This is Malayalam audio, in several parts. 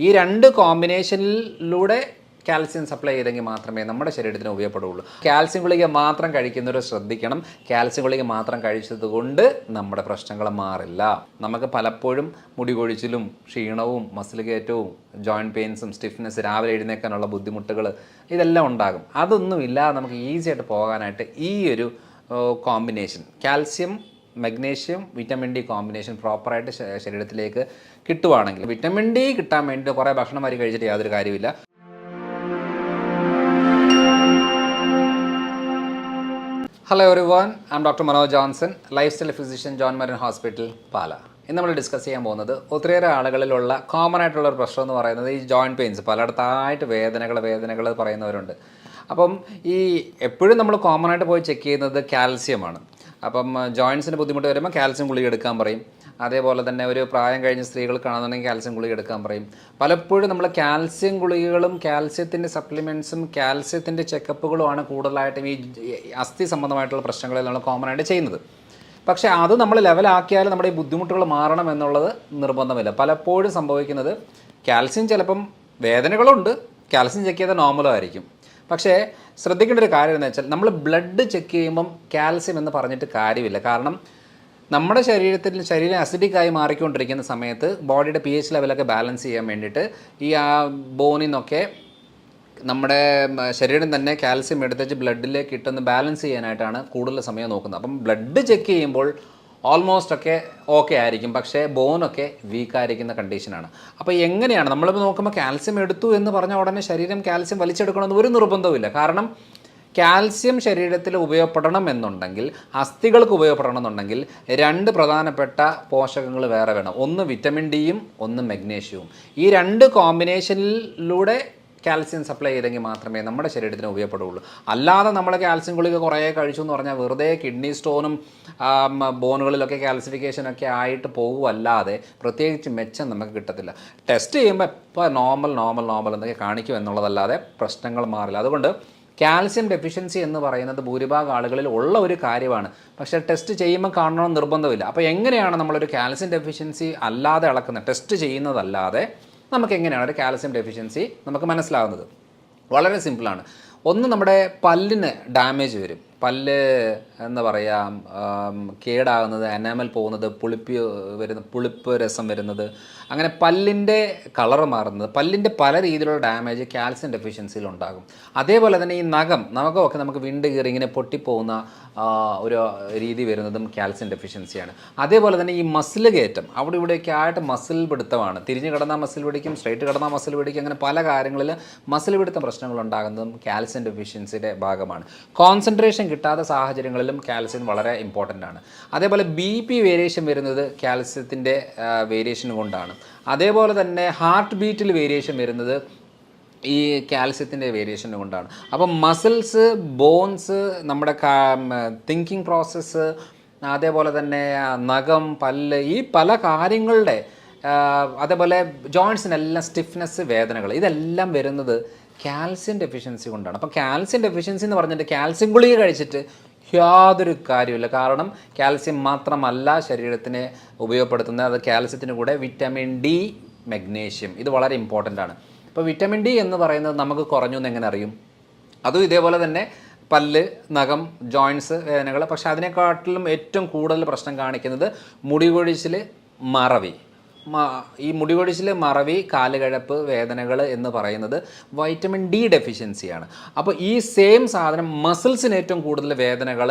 ഈ രണ്ട് കോമ്പിനേഷനിലൂടെ കാൽസ്യം സപ്ലൈ ചെയ്തെങ്കിൽ മാത്രമേ നമ്മുടെ ശരീരത്തിന് ഉപയോഗപ്പെടുകയുള്ളൂ. കാൽസ്യം ഗുളിക മാത്രം കഴിക്കുന്നവർ ശ്രദ്ധിക്കണം. കാൽസ്യം ഗുളിക മാത്രം കഴിച്ചത് കൊണ്ട് നമ്മുടെ പ്രശ്നങ്ങൾ മാറില്ല. നമുക്ക് പലപ്പോഴും മുടി കൊഴിച്ചിലും ക്ഷീണവും മസിൽ കയറ്റവും ജോയിൻറ്റ് പെയിൻസും സ്റ്റിഫ്നെസ്, രാവിലെ എഴുന്നേൽക്കാനുള്ള ബുദ്ധിമുട്ടുകൾ ഇതെല്ലാം ഉണ്ടാകും. അതൊന്നുമില്ലാതെ നമുക്ക് ഈസി ആയിട്ട് പോകാനായിട്ട് ഈ ഒരു combination calcium magnesium vitamin D combination പ്രോപ്പറായിട്ട് ശരീരത്തിലേക്ക് കിട്ടുവാണെങ്കിൽ, വിറ്റമിൻ ഡി കിട്ടാൻ വേണ്ടി കുറേ ഭക്ഷണം വരി കഴിച്ചിട്ട് യാതൊരു കാര്യമില്ല. Hello everyone, I am doctor Manoj Johnson, lifestyle physician, John Marian hospital, Pala. ഇന്ന് നമ്മൾ ഡിസ്കസ് ചെയ്യാൻ പോകുന്നത് ഒത്തിരിയേറെ ആളുകളിലുള്ള കോമൺ ആയിട്ടുള്ള ഒരു പ്രശ്നം എന്ന് പറയുന്നത് ഈ ജോയിൻറ്റ് പെയിൻസ്. പലയിടത്തായിട്ട് വേദനകൾ പറയുന്നവരുണ്ട്. അപ്പം ഈ എപ്പോഴും നമ്മൾ കോമൺ ആയിട്ട് പോയി ചെക്ക് ചെയ്യുന്നത് കാൽസ്യമാണ്. അപ്പം ജോയിൻസിന് ബുദ്ധിമുട്ട് വരുമ്പോൾ കാൽസ്യം ഗുളിക എടുക്കാൻ പറയും. അതേപോലെ തന്നെ ഒരു പ്രായം കഴിഞ്ഞ സ്ത്രീകൾക്കാണെന്നുണ്ടെങ്കിൽ കാൽസ്യം ഗുളിക എടുക്കാൻ പറയും. പലപ്പോഴും നമ്മൾ കാൽസ്യം ഗുളികകളും കാൽസ്യത്തിൻ്റെ സപ്ലിമെൻറ്റ്സും കാൽസ്യത്തിൻ്റെ ചെക്കപ്പുകളുമാണ് കൂടുതലായിട്ടും ഈ അസ്ഥി സംബന്ധമായിട്ടുള്ള പ്രശ്നങ്ങളിൽ നമ്മൾ കോമൺ ആയിട്ട് ചെയ്യുന്നത്. പക്ഷേ അത് നമ്മൾ ലെവലാക്കിയാൽ നമ്മുടെ ഈ ബുദ്ധിമുട്ടുകൾ മാറണം എന്നുള്ളത് നിർബന്ധമില്ല. പലപ്പോഴും സംഭവിക്കുന്നത് കാൽസ്യം ചിലപ്പം വേദനകളുണ്ട്, കാൽസ്യം ചെക്ക് ചെയ്താൽ നോർമലും ആയിരിക്കും. പക്ഷേ ശ്രദ്ധിക്കേണ്ട ഒരു കാര്യം എന്ന് വെച്ചാൽ നമ്മൾ ബ്ലഡ് ചെക്ക് ചെയ്യുമ്പം കാൽസ്യം എന്ന് പറഞ്ഞിട്ട് കാര്യമില്ല. കാരണം നമ്മുടെ ശരീരം അസിഡിക്കായി മാറിക്കൊണ്ടിരിക്കുന്ന സമയത്ത് ബോഡിയുടെ പി എച്ച് ലെവലൊക്കെ ബാലൻസ് ചെയ്യാൻ വേണ്ടിയിട്ട് ഈ ബോണിൽ നിന്നൊക്കെ നമ്മുടെ ശരീരം തന്നെ കാൽസ്യം എടുത്തേച്ച് ബ്ലഡിലേക്ക് ഇട്ടൊന്ന് ബാലൻസ് ചെയ്യാനായിട്ടാണ് കൂടുതൽ സമയം നോക്കുന്നത്. അപ്പം ബ്ലഡ് ചെക്ക് ചെയ്യുമ്പോൾ ഓൾമോസ്റ്റ് ഒക്കെ ഓക്കെ ആയിരിക്കും, പക്ഷേ ബോണൊക്കെ വീക്കായിരിക്കുന്ന കണ്ടീഷനാണ്. അപ്പോൾ എങ്ങനെയാണ് നമ്മളിപ്പോൾ നോക്കുമ്പോൾ കാൽസ്യം എടുത്തു എന്ന് പറഞ്ഞ ഉടനെ ശരീരം കാൽസ്യം വലിച്ചെടുക്കണമെന്ന് ഒരു നിർബന്ധവുമില്ല. കാരണം കാൽസ്യം ശരീരത്തിൽ ഉപയോഗപ്പെടണം എന്നുണ്ടെങ്കിൽ, അസ്ഥികൾക്ക് ഉപയോഗപ്പെടണം എന്നുണ്ടെങ്കിൽ രണ്ട് പ്രധാനപ്പെട്ട പോഷകങ്ങൾ വേറെ വേണം. ഒന്ന് വിറ്റമിൻ ഡിയും ഒന്ന് മഗ്നീഷ്യവും. ഈ രണ്ട് കോമ്പിനേഷനിലൂടെ കാൽസ്യം സപ്ലൈ ചെയ്തെങ്കിൽ മാത്രമേ നമ്മുടെ ശരീരത്തിന് ഉപയോഗപ്പെടുകയുള്ളൂ. അല്ലാതെ നമ്മൾ കാൽസ്യം ഗുളിക കുറേ കഴിച്ചു എന്ന് പറഞ്ഞാൽ വെറുതെ കിഡ്നി സ്റ്റോണും ബോണുകളിലൊക്കെ കാൽസിഫിക്കേഷനൊക്കെ ആയിട്ട് പോകുമല്ലാതെ പ്രത്യേകിച്ച് മെച്ചം നമുക്ക് കിട്ടത്തില്ല. ടെസ്റ്റ് ചെയ്യുമ്പോൾ ഇപ്പോൾ നോർമൽ എന്നൊക്കെ കാണിക്കും എന്നുള്ളതല്ലാതെ പ്രശ്നങ്ങൾ മാറില്ല. അതുകൊണ്ട് കാൽസ്യം ഡെഫിഷ്യൻസി എന്ന് പറയുന്നത് ഭൂരിഭാഗം ആളുകളിൽ ഉള്ള ഒരു കാര്യമാണ്. പക്ഷേ ടെസ്റ്റ് ചെയ്യുമ്പോൾ കാണണമെന്ന് നിർബന്ധമില്ല. അപ്പോൾ എങ്ങനെയാണ് നമ്മളൊരു കാൽസ്യം ഡെഫിഷ്യൻസി അല്ലാതെ അളക്കുന്നത്, ടെസ്റ്റ് ചെയ്യുന്നതല്ലാതെ നമുക്ക് എങ്ങനെയാണ് ഒരു കാൽസ്യം ഡെഫിഷ്യൻസി നമുക്ക് മനസ്സിലാകുന്നത്? വളരെ സിമ്പിളാണ്. ഒന്ന്, നമ്മുടെ പല്ലിന് ഡാമേജ് വരും. പല്ല് എന്താ പറയുക, കേടാകുന്നത്, എനാമൽ പോകുന്നത്, പുളിപ്പ് രസം വരുന്നത്, അങ്ങനെ പല്ലിൻ്റെ കളറ് മാറുന്നത്, പല്ലിൻ്റെ പല രീതിയിലുള്ള ഡാമേജ് കാൽസ്യം ഡെഫിഷ്യൻസിയിൽ ഉണ്ടാകും. അതേപോലെ തന്നെ ഈ നഖമൊക്കെ നമുക്ക് വിണ്ട് കീറി ഇങ്ങനെ പൊട്ടിപ്പോകുന്ന ഒരു രീതി വരുന്നതും കാൽസ്യം ഡെഫിഷ്യൻസിയാണ്. അതേപോലെ തന്നെ ഈ മസിൽ കയറ്റം, അവിടെ ഇവിടെയൊക്കെ ആയിട്ട് മസിൽ പിടുത്തമാണ്. തിരിഞ്ഞ് കിടന്നാൽ മസിൽ പിടിക്കും, സ്ട്രൈറ്റ് കിടന്നാൽ മസിൽ പിടിക്കും, അങ്ങനെ പല കാര്യങ്ങളിൽ മസിൽ പിടുത്ത പ്രശ്നങ്ങൾ ഉണ്ടാകുന്നതും കാൽസ്യം ഡെഫിഷ്യൻസിയുടെ ഭാഗമാണ്. കോൺസെൻട്രേഷൻ കിട്ടാത്ത സാഹചര്യങ്ങളിലും കാൽസ്യം വളരെ ഇമ്പോർട്ടൻ്റ് ആണ്. അതേപോലെ BP വേരിയേഷൻ വരുന്നത് കാൽസ്യത്തിൻ്റെ വേരിയേഷൻ കൊണ്ടാണ്. അതേപോലെ തന്നെ ഹാർട്ട് ബീറ്റിൽ വേരിയേഷൻ വരുന്നത് ഈ കാൽസ്യത്തിൻ്റെ വേരിയേഷൻ കൊണ്ടാണ്. അപ്പം മസിൽസ്, ബോൺസ്, നമ്മുടെ തിങ്കിങ് പ്രോസസ്സ്, അതേപോലെ തന്നെ നഖം, പല്ല്, ഈ പല കാര്യങ്ങളുടെ, അതേപോലെ ജോയിൻസിനെല്ലാം സ്റ്റിഫ്നെസ്, വേദനകൾ, ഇതെല്ലാം വരുന്നത് കാൽസ്യം ഡെഫിഷ്യൻസി കൊണ്ടാണ്. അപ്പോൾ കാൽസ്യം ഡെഫിഷ്യൻസി എന്ന് പറഞ്ഞിട്ട് കാൽസ്യം ഗുളിക കഴിച്ചിട്ട് യാതൊരു കാര്യമില്ല. കാരണം കാൽസ്യം മാത്രമല്ല ശരീരത്തിന് ഉപയോഗപ്പെടുത്തുന്നത്, അത് കാൽസ്യത്തിന് കൂടെ വിറ്റമിൻ ഡി, മഗ്നീഷ്യം, ഇത് വളരെ ഇമ്പോർട്ടൻ്റ് ആണ്. ഇപ്പോൾ വിറ്റമിൻ ഡി എന്ന് പറയുന്നത് നമുക്ക് കുറഞ്ഞു എന്ന് എങ്ങനെ അറിയും? അതും ഇതേപോലെ തന്നെ പല്ല്, നഖം, ജോയിൻസ് വേദനകൾ. പക്ഷേ അതിനെക്കാട്ടിലും ഏറ്റവും കൂടുതൽ പ്രശ്നം കാണിക്കുന്നത് മുടി കൊഴിച്ചിൽ, മറവി. ഈ മുടി കൊഴിച്ചിൽ, മറവി, കാലുകഴപ്പ് വേദനകൾ എന്ന് പറയുന്നത് വൈറ്റമിൻ ഡി ഡെഫിഷ്യൻസിയാണ്. അപ്പോൾ ഈ സെയിം സാധനം മസിൽസിന് ഏറ്റവും കൂടുതൽ വേദനകൾ,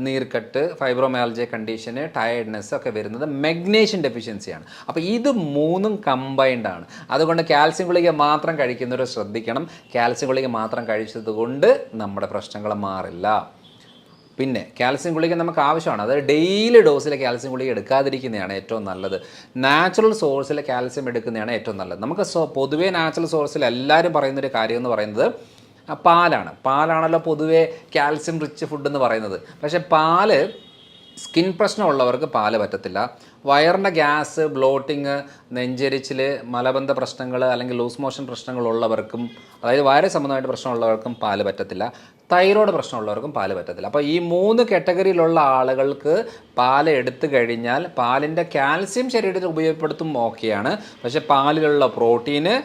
നീർക്കെട്ട്, ഫൈബ്രോമയാൽജിയ കണ്ടീഷന്, ടയർഡ്നെസ് ഒക്കെ വരുന്നത് മഗ്നീഷ്യം ഡെഫിഷ്യൻസിയാണ്. അപ്പോൾ ഇത് മൂന്നും കമ്പൈൻഡ് ആണ്. അതുകൊണ്ട് കാൽസ്യം ഗുളിക മാത്രം കഴിക്കുന്നവർ ശ്രദ്ധിക്കണം. കാൽസ്യം ഗുളിക മാത്രം കഴിച്ചത് കൊണ്ട് നമ്മുടെ പ്രശ്നങ്ങൾ മാറില്ല. പിന്നെ കാൽസ്യം ഗുളിക നമുക്ക് ആവശ്യമാണ്. അത് ഡെയിലി ഡോസിൽ കാൽസ്യം ഗുളിക എടുക്കാതിരിക്കുന്നതാണ് ഏറ്റവും നല്ലത്. നാച്ചുറൽ സോഴ്സിൽ കാൽസ്യം എടുക്കുന്നതാണ് ഏറ്റവും നല്ലത്. നമുക്ക് പൊതുവേ നാച്ചുറൽ സോഴ്സിൽ എല്ലാവരും പറയുന്നൊരു കാര്യം എന്ന് പറയുന്നത് പാലാണല്ലോ പൊതുവേ കാൽസ്യം റിച്ച് ഫുഡ് എന്ന് പറയുന്നത്. പക്ഷേ പാല്, സ്കിൻ പ്രശ്നമുള്ളവർക്ക് പാല് പറ്റത്തില്ല. വയറിൻ്റെ ഗ്യാസ്, ബ്ലോട്ടിങ്, നെഞ്ചരിച്ചിൽ, മലബന്ധ പ്രശ്നങ്ങൾ അല്ലെങ്കിൽ ലൂസ് മോഷൻ പ്രശ്നങ്ങളുള്ളവർക്കും, അതായത് വയറ് സംബന്ധമായിട്ട് പ്രശ്നമുള്ളവർക്കും പാല് പറ്റത്തില്ല. തൈറോയ്ഡ് പ്രശ്നമുള്ളവർക്കും പാല് പറ്റത്തില്ല. അപ്പോൾ ഈ 3 കാറ്റഗറിയിലുള്ള ആളുകൾക്ക് പാല് എടുത്തു കഴിഞ്ഞാൽ പാലിൻ്റെ കാൽസ്യം ശരീരത്തിൽ ഉപയോഗപ്പെടുത്തും ഓക്കെയാണ്. പക്ഷേ പാലിലുള്ള പ്രോട്ടീന്,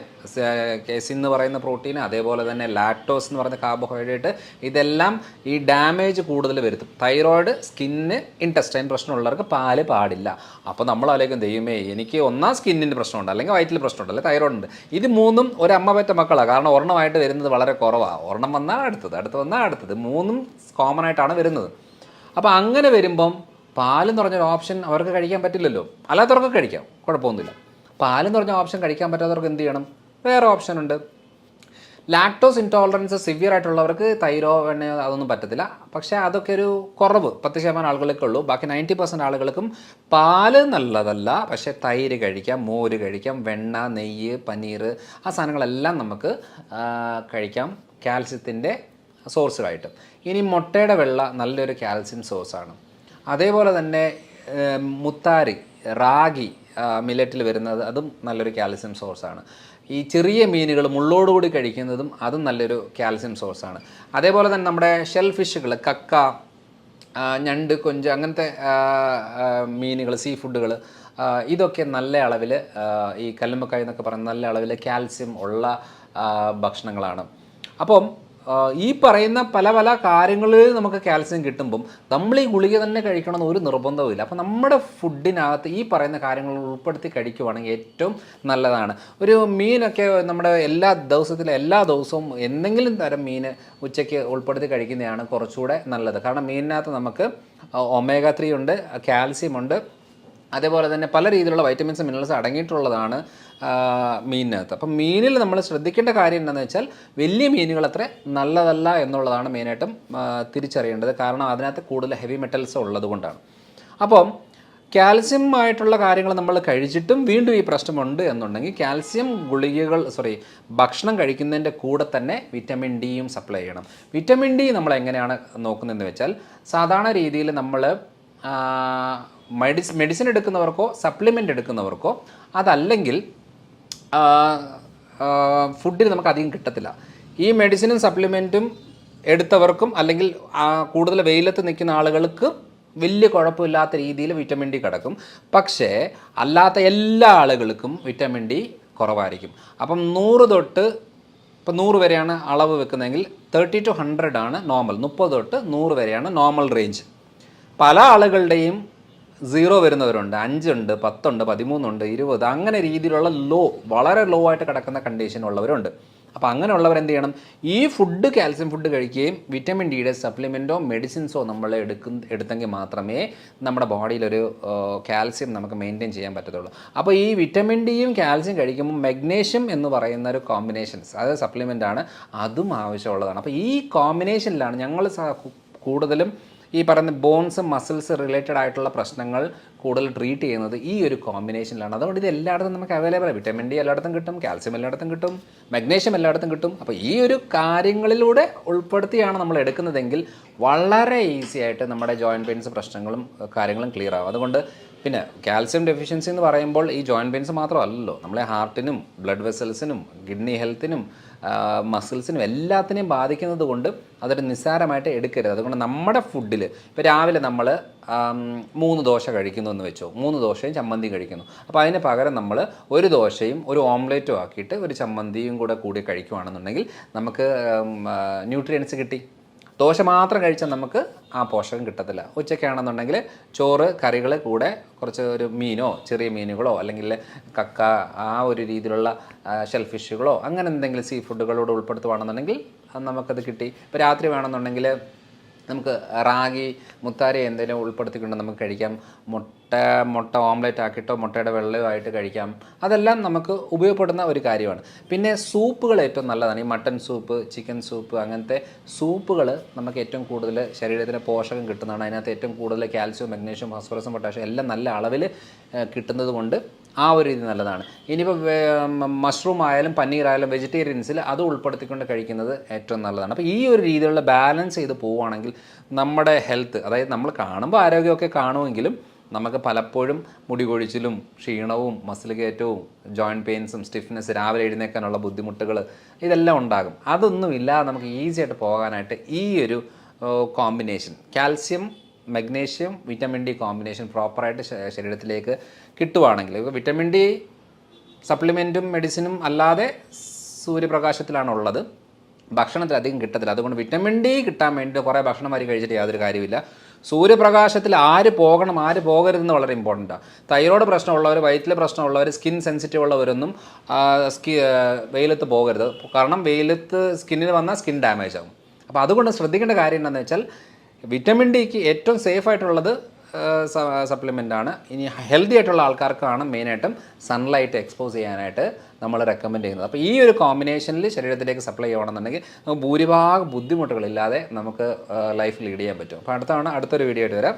കേസിൻ എന്ന് പറയുന്ന പ്രോട്ടീൻ, അതേപോലെ തന്നെ ലാക്ടോസ് എന്ന് പറയുന്ന കാർബോഹൈഡ്രേറ്റ്, ഇതെല്ലാം ഈ ഡാമേജ് കൂടുതൽ വരുത്തും. തൈറോയ്ഡ്, സ്കിന്ന്, ഇൻറ്റസ്റ്റൈൻ പ്രശ്നമുള്ളവർക്ക് പാല് പാടില്ല. അപ്പോൾ നമ്മളാലേക്കും ദൈവമേ എനിക്ക് ഒന്നാം സ്കിന്നിൻ്റെ പ്രശ്നമുണ്ട്, അല്ലെങ്കിൽ വയറ്റിൽ പ്രശ്നമുണ്ട്, അല്ലെങ്കിൽ തൈറോയ്ഡ് ഉണ്ട്. ഇത് 3ഉം ഒരു അമ്മ പറ്റ മക്കളാണ്. കാരണം ഒരെണ്ണമായിട്ട് വരുന്നത് വളരെ കുറവാണ്. ഒരെണ്ണം വന്നാൽ അടുത്തത്, വന്നാൽ അടുത്തത്, 3ഉം കോമൺ ആയിട്ടാണ് വരുന്നത്. അപ്പോൾ അങ്ങനെ വരുമ്പം പാലെന്ന് പറഞ്ഞൊരു ഓപ്ഷൻ അവർക്ക് കഴിക്കാൻ പറ്റില്ലല്ലോ. അല്ലാത്തവർക്ക് കഴിക്കാം, കുഴപ്പമൊന്നുമില്ല. പാലെന്ന് പറഞ്ഞ ഓപ്ഷൻ കഴിക്കാൻ പറ്റാത്തവർക്ക് എന്ത് ചെയ്യണം? വേറെ ഓപ്ഷൻ ഉണ്ട്. ലാക്ടോസ് ഇൻടോളറൻസ് സിവിയർ ആയിട്ടുള്ളവർക്ക് തൈറോയ്ഡ് അതൊന്നും പറ്റത്തില്ല. പക്ഷേ അതൊക്കെ ഒരു കുറവ് 10% ആളുകൾക്കേ ഉള്ളൂ. ബാക്കി 90% ആളുകൾക്കും പാല് നല്ലതല്ല. പക്ഷേ തൈര് കഴിക്കാം, മോര് കഴിക്കാം, വെണ്ണ, നെയ്യ്, പനീർ, ആ സാധനങ്ങളെല്ലാം നമുക്ക് കഴിക്കാം കാൽസ്യത്തിൻ്റെ സോഴ്സുമായിട്ട്. ഇനി മുട്ടയുടെ വെള്ള നല്ലൊരു കാൽസ്യം സോഴ്സാണ്. അതേപോലെ തന്നെ മുത്താരി, റാഗി, മില്ലറ്റിൽ വരുന്നത്, അതും നല്ലൊരു കാൽസ്യം സോഴ്സാണ്. ഈ ചെറിയ മീനുകൾ മുള്ളോടുകൂടി കഴിക്കുന്നതും അതും നല്ലൊരു കാൽസ്യം സോഴ്സാണ്. അതേപോലെ തന്നെ നമ്മുടെ ഷെൽ ഫിഷുകൾ, കക്ക, ഞണ്ട്, കൊഞ്ച്, അങ്ങനത്തെ മീനുകൾ, സീ ഫുഡുകൾ, ഇതൊക്കെ നല്ല അളവിൽ, ഈ കല്ലുമ്മക്കായ എന്നൊക്കെ പറയുന്ന നല്ല അളവിൽ കാൽസ്യം ഉള്ള ഭക്ഷണങ്ങളാണ്. അപ്പം ഈ പറയുന്ന പല പല കാര്യങ്ങളിൽ നമുക്ക് കാൽസ്യം കിട്ടുമ്പം നമ്മൾ ഈ ഗുളിക തന്നെ കഴിക്കണമെന്ന് ഒരു നിർബന്ധവുമില്ല. അപ്പോൾ നമ്മുടെ ഫുഡിനകത്ത് ഈ പറയുന്ന കാര്യങ്ങൾ ഉൾപ്പെടുത്തി കഴിക്കുവാണെങ്കിൽ ഏറ്റവും നല്ലതാണ്. ഒരു മീനൊക്കെ നമ്മുടെ എല്ലാ ദിവസവും എന്തെങ്കിലും തരം മീൻ ഉച്ചയ്ക്ക് ഉൾപ്പെടുത്തി കഴിക്കുന്നതാണ് കുറച്ചുകൂടെ നല്ലത്. കാരണം മീനിനകത്ത് നമുക്ക് ഒമേഗ 3 ഉണ്ട്, കാൽസ്യം ഉണ്ട്, അതേപോലെ തന്നെ പല രീതിയിലുള്ള വൈറ്റമിൻസ്, മിനറൽസ് അടങ്ങിയിട്ടുള്ളതാണ് മീനിനകത്ത്. അപ്പം മീനിൽ നമ്മൾ ശ്രദ്ധിക്കേണ്ട കാര്യം എന്താണെന്ന് വെച്ചാൽ വലിയ മീനുകൾ അത്ര നല്ലതല്ല എന്നുള്ളതാണ് മെയിനായിട്ടും തിരിച്ചറിയേണ്ടത്. കാരണം അതിനകത്ത് കൂടുതൽ ഹെവി മെറ്റൽസ് ഉള്ളത് കൊണ്ടാണ്. അപ്പം കാൽസ്യം ആയിട്ടുള്ള കാര്യങ്ങൾ നമ്മൾ കഴിച്ചിട്ടും വീണ്ടും ഈ പ്രശ്നമുണ്ട് എന്നുണ്ടെങ്കിൽ കാൽസ്യം ഭക്ഷണം കഴിക്കുന്നതിൻ്റെ കൂടെ തന്നെ വിറ്റമിൻ ഡിയും സപ്ലൈ ചെയ്യണം. വിറ്റമിൻ ഡി നമ്മൾ എങ്ങനെയാണ് നോക്കുന്നതെന്ന് വെച്ചാൽ, സാധാരണ രീതിയിൽ നമ്മൾ മെഡിസിൻ എടുക്കുന്നവർക്കോ സപ്ലിമെൻ്റ് എടുക്കുന്നവർക്കോ, അതല്ലെങ്കിൽ ഫുഡിൽ നമുക്ക് അധികം കിട്ടത്തില്ല. ഈ മെഡിസിനും സപ്ലിമെൻറ്റും എടുത്തവർക്കും അല്ലെങ്കിൽ കൂടുതൽ വെയിലത്ത് നിൽക്കുന്ന ആളുകൾക്ക് വലിയ കുഴപ്പമില്ലാത്ത രീതിയിൽ വിറ്റമിൻ ഡി കിടക്കും. പക്ഷേ അല്ലാത്ത എല്ലാ ആളുകൾക്കും വിറ്റമിൻ ഡി കുറവായിരിക്കും. അപ്പം 100 വരെയാണ് അളവ് വെക്കുന്നതെങ്കിൽ 30 to 100 ആണ് നോർമൽ. 30 തൊട്ട് 100 വരെയാണ് നോർമൽ റേഞ്ച്. പല ആളുകളുടെയും 0 വരുന്നവരുണ്ട്, 5 ഉണ്ട്, 10 ഉണ്ട്, 13 ഉണ്ട്, 20, അങ്ങനെ രീതിയിലുള്ള വളരെ ലോ ആയിട്ട് കിടക്കുന്ന കണ്ടീഷൻ ഉള്ളവരുണ്ട്. അപ്പോൾ അങ്ങനെയുള്ളവർ എന്ത് ചെയ്യണം? ഈ കാൽസ്യം ഫുഡ് കഴിക്കുകയും വിറ്റമിൻ ഡിയുടെ സപ്ലിമെൻറ്റോ മെഡിസിൻസോ നമ്മൾ എടുത്തെങ്കിൽ മാത്രമേ നമ്മുടെ ബോഡിയിലൊരു കാൽസ്യം നമുക്ക് മെയിൻറ്റെയിൻ ചെയ്യാൻ പറ്റത്തുള്ളൂ. അപ്പോൾ ഈ വിറ്റമിൻ ഡിയും കാൽസ്യം കഴിക്കുമ്പോൾ മഗ്നീഷ്യം എന്ന് പറയുന്ന ഒരു കോമ്പിനേഷൻസ്, അത് സപ്ലിമെൻ്റ് ആണ്, അതും ആവശ്യമുള്ളതാണ്. അപ്പോൾ ഈ കോമ്പിനേഷനിലാണ് ഞങ്ങൾ കൂടുതലും ഈ പറയുന്ന ബോൺസ്, മസിൽസ് റിലേറ്റഡ് ആയിട്ടുള്ള പ്രശ്നങ്ങൾ കൂടുതൽ ട്രീറ്റ് ചെയ്യുന്നത് ഈ ഒരു കോമ്പിനേഷനിലാണ്. അതുകൊണ്ട് ഇത് എല്ലായിടത്തും നമുക്ക് അവൈലബിൾ ആണ്. വിറ്റമിൻ ഡി എല്ലായിടത്തും കിട്ടും, കാൽസ്യം എല്ലായിടത്തും കിട്ടും, മഗ്നീഷ്യം എല്ലായിടത്തും കിട്ടും. അപ്പോൾ ഈ ഒരു കാര്യങ്ങളിലൂടെ ഉൾപ്പെടുത്തിയാണ് നമ്മൾ എടുക്കുന്നതെങ്കിൽ വളരെ ഈസി ആയിട്ട് നമ്മുടെ ജോയിൻറ്റ് പെയിൻസ് പ്രശ്നങ്ങളും കാര്യങ്ങളും ക്ലിയർ ആകും. അതുകൊണ്ട് പിന്നെ കാൽസ്യം ഡെഫിഷ്യൻസി എന്ന് പറയുമ്പോൾ ഈ ജോയിൻറ്റ് പെയിൻസ് മാത്രമല്ലല്ലോ, നമ്മളെ ഹാർട്ടിനും ബ്ലഡ് വെസൽസിനും കിഡ്നി ഹെൽത്തിനും മസിൽസിനും എല്ലാത്തിനെയും ബാധിക്കുന്നത് കൊണ്ട് അതൊരു നിസ്സാരമായിട്ട് എടുക്കരുത്. അതുകൊണ്ട് നമ്മുടെ ഫുഡിൽ ഇപ്പോൾ രാവിലെ നമ്മൾ 3 ദോശ കഴിക്കുന്നു എന്ന് വെച്ചോ, 3 ദോശയും ചമ്മന്തിയും കഴിക്കുന്നു. അപ്പോൾ അതിന് പകരം നമ്മൾ ഒരു ദോശയും ഒരു ഓംലേറ്റും ആക്കിയിട്ട് ഒരു ചമ്മന്തിയും കൂടി കഴിക്കുകയാണെന്നുണ്ടെങ്കിൽ നമുക്ക് ന്യൂട്രിയൻസ് കിട്ടി. ദോശ മാത്രം കഴിച്ചാൽ നമുക്ക് ആ പോഷകം കിട്ടത്തില്ല. ഉച്ചയ്ക്കാണെന്നുണ്ടെങ്കിൽ ചോറ്, കറികൾ കൂടെ കുറച്ച് ഒരു മീനോ ചെറിയ മീനുകളോ അല്ലെങ്കിൽ കക്ക, ആ ഒരു രീതിയിലുള്ള ഷെൽ ഫിഷുകളോ അങ്ങനെ എന്തെങ്കിലും സീ ഫുഡുകളോട് ഉൾപ്പെടുത്തുകയാണെന്നുണ്ടെങ്കിൽ നമുക്കത് കിട്ടി. ഇപ്പോൾ രാത്രി വേണമെന്നുണ്ടെങ്കിൽ നമുക്ക് റാഗി, മുത്താരി എന്തെങ്കിലും ഉൾപ്പെടുത്തിക്കൊണ്ട് നമുക്ക് കഴിക്കാം. മുട്ട ഓംലെറ്റ് ആക്കിയിട്ടോ മുട്ടയുടെ വെള്ളമായിട്ട് കഴിക്കാം. അതെല്ലാം നമുക്ക് ഉപയോഗപ്പെടുന്ന ഒരു കാര്യമാണ്. പിന്നെ സൂപ്പുകൾ ഏറ്റവും നല്ലതാണ്. ഈ മട്ടൺ സൂപ്പ്, ചിക്കൻ സൂപ്പ്, അങ്ങനത്തെ സൂപ്പുകൾ നമുക്ക് ഏറ്റവും കൂടുതൽ ശരീരത്തിന് പോഷകം കിട്ടുന്നതാണ്. അതിനകത്ത് ഏറ്റവും കൂടുതൽ കാൽസ്യം, മഗ്നീഷ്യം, ഫോസ്ഫറസും പൊട്ടാഷ്യം എല്ലാം നല്ല അളവിൽ കിട്ടുന്നത് കൊണ്ട് ആ ഒരു രീതി നല്ലതാണ്. ഇനിയിപ്പോൾ മഷ്റൂം ആയാലും പനീറായാലും വെജിറ്റേറിയൻസിൽ അത് ഉൾപ്പെടുത്തിക്കൊണ്ട് കഴിക്കുന്നത് ഏറ്റവും നല്ലതാണ്. അപ്പോൾ ഈ ഒരു രീതിയിലുള്ള ബാലൻസ് ചെയ്ത് പോവുകയാണെങ്കിൽ നമ്മുടെ ഹെൽത്ത്, അതായത് നമ്മൾ കാണുമ്പോൾ ആരോഗ്യമൊക്കെ കാണുമെങ്കിലും നമുക്ക് പലപ്പോഴും മുടി കൊഴിച്ചിലും ക്ഷീണവും മസിൽ കയറ്റവും ജോയിൻറ്റ് പെയിൻസും സ്റ്റിഫ്നെസ് രാവിലെ എഴുന്നേൽക്കാനുള്ള ബുദ്ധിമുട്ടുകൾ ഇതെല്ലാം ഉണ്ടാകും. അതൊന്നും ഇല്ലാതെ നമുക്ക് ഈസി ആയിട്ട് പോകാനായിട്ട് ഈ ഒരു combination calcium magnesium vitamin D combination പ്രോപ്പറായിട്ട് ശരീരത്തിലേക്ക് കിട്ടുവാണെങ്കിൽ വിറ്റമിൻ ഡി സപ്ലിമെൻറ്റും മെഡിസിനും അല്ലാതെ സൂര്യപ്രകാശത്തിലാണുള്ളത്, ഭക്ഷണത്തിൽ അധികം കിട്ടത്തില്ല. അതുകൊണ്ട് വിറ്റമിൻ ഡി കിട്ടാൻ വേണ്ടി കുറേ ഭക്ഷണം വരി കഴിച്ചിട്ട് യാതൊരു കാര്യമില്ല. സൂര്യപ്രകാശത്തിൽ ആര് പോകണം ആര് പോകരുതെന്ന് വളരെ ഇമ്പോർട്ടൻറ്റാണ്. തൈറോയ്ഡ് പ്രശ്നമുള്ളവർ, വയറ്റിലെ പ്രശ്നമുള്ളവർ, സ്കിൻ സെൻസിറ്റീവ് ഉള്ളവരൊന്നും വെയിലത്ത് പോകരുത്. കാരണം വെയിലത്ത് സ്കിന്നിന് വന്നാൽ സ്കിൻ ഡാമേജ് ആകും. അപ്പോൾ അതുകൊണ്ട് ശ്രദ്ധിക്കേണ്ട കാര്യം എന്താണെന്ന് വെച്ചാൽ വിറ്റമിൻ ഡിക്ക് ഏറ്റവും സേഫ് ആയിട്ടുള്ളത് സപ്ലിമെൻ്റാണ്. ഇനി ഹെൽത്തി ആയിട്ടുള്ള ആൾക്കാർക്കാണ് മെയിനായിട്ടും സൺലൈറ്റ് എക്സ്പോസ് ചെയ്യാനായിട്ട് നമ്മൾ റെക്കമെൻഡ് ചെയ്യുന്നത്. അപ്പോൾ ഈ ഒരു കോമ്പിനേഷനിൽ ശരീരത്തിലേക്ക് സപ്ലൈ ചെയ്യണമെന്നുണ്ടെങ്കിൽ നമുക്ക് ഭൂരിഭാഗം ബുദ്ധിമുട്ടുകളില്ലാതെ നമുക്ക് ലൈഫ് ലീഡ് ചെയ്യാൻ പറ്റും. അപ്പോൾ അടുത്തൊരു വീഡിയോ ആയിട്ട് വരാം.